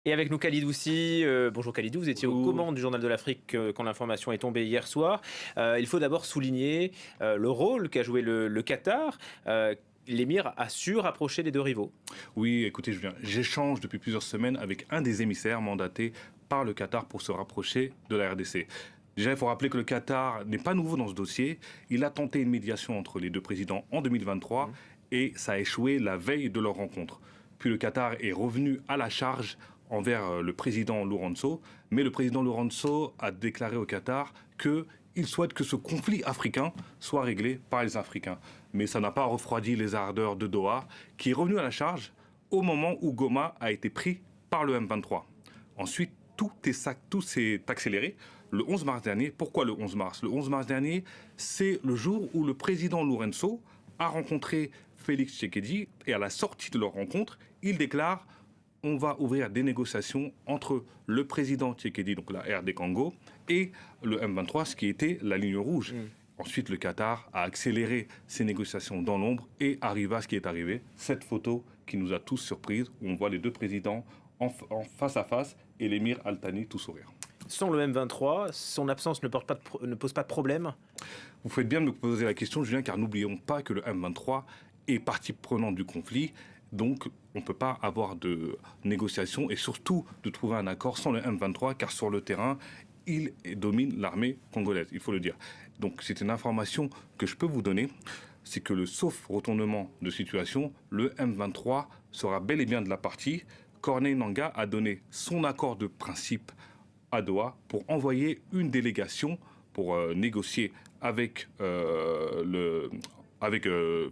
Et avec nous Khalid Houssi. Bonjour Khalidou, vous étiez aux Bonjour. commandes du Journal de l'Afrique quand l'information est tombée hier soir. Il faut d'abord souligner le rôle qu'a joué le Qatar. L'émir a su rapprocher les deux rivaux. Oui, écoutez, Julien, j'échange depuis plusieurs semaines avec un des émissaires mandatés par le Qatar pour se rapprocher de la RDC. Déjà, il faut rappeler que le Qatar n'est pas nouveau dans ce dossier. Il a tenté une médiation entre les deux présidents en 2023 et ça a échoué la veille de leur rencontre. Puis le Qatar est revenu à la charge envers le président Lourenço, mais le président Lourenço a déclaré au Qatar qu'il souhaite que ce conflit africain soit réglé par les Africains. Mais ça n'a pas refroidi les ardeurs de Doha, qui est revenu à la charge au moment où Goma a été pris par le M23. Ensuite, tout s'est accéléré le 11 mars dernier. Pourquoi le 11 mars? Le 11 mars dernier, c'est le jour où le président Lourenço a rencontré Félix Tshisekedi et à la sortie de leur rencontre, il déclare: on va ouvrir des négociations entre le président Tshisekedi, donc la RD Congo, et le M23, ce qui était la ligne rouge. Ensuite, le Qatar a accéléré ces négociations dans l'ombre et arriva à ce qui est arrivé, cette photo qui nous a tous surprises, où on voit les deux présidents en face à face et l'émir Al-Thani tout sourire. Sans le M23, son absence ne pose pas de problème. Vous faites bien de me poser la question, Julien, car n'oublions pas que le M23 est partie prenante du conflit. Donc, on ne peut pas avoir de négociations et surtout de trouver un accord sans le M23, car sur le terrain, il domine l'armée congolaise, il faut le dire. Donc, c'est une information que je peux vous donner, c'est que sauf retournement de situation, le M23 sera bel et bien de la partie. Corneille Nangaa a donné son accord de principe à Doha pour envoyer une délégation pour négocier avec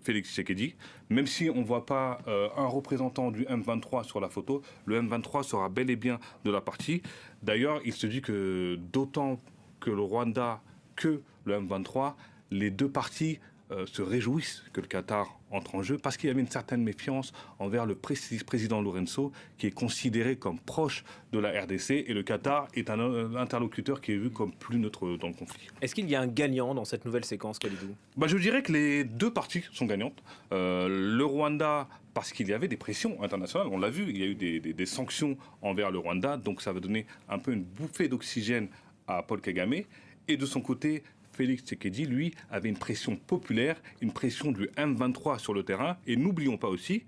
Félix Tshisekedi. Même si on ne voit pas un représentant du M23 sur la photo, le M23 sera bel et bien de la partie. D'ailleurs, il se dit que d'autant que le Rwanda que le M23, les deux parties se réjouissent que le Qatar entre en jeu parce qu'il y avait une certaine méfiance envers le président Lourenço qui est considéré comme proche de la RDC et le Qatar est un interlocuteur qui est vu comme plus neutre dans le conflit. Est-ce qu'il y a un gagnant dans cette nouvelle séquence, Khalidou? Je dirais que les deux parties sont gagnantes. Le Rwanda, parce qu'il y avait des pressions internationales, on l'a vu, il y a eu des sanctions envers le Rwanda, donc ça va donner un peu une bouffée d'oxygène à Paul Kagame. Et de son côté, Félix Tshisekedi, lui, avait une pression populaire, une pression du M23 sur le terrain. Et n'oublions pas aussi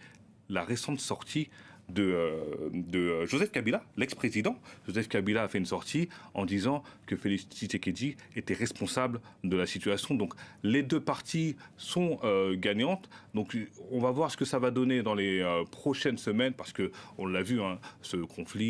la récente sortie de Joseph Kabila, l'ex-président. Joseph Kabila a fait une sortie en disant que Félix Tshisekedi était responsable de la situation. Donc les deux parties sont gagnantes. Donc on va voir ce que ça va donner dans les prochaines semaines parce qu'on l'a vu, hein, ce conflit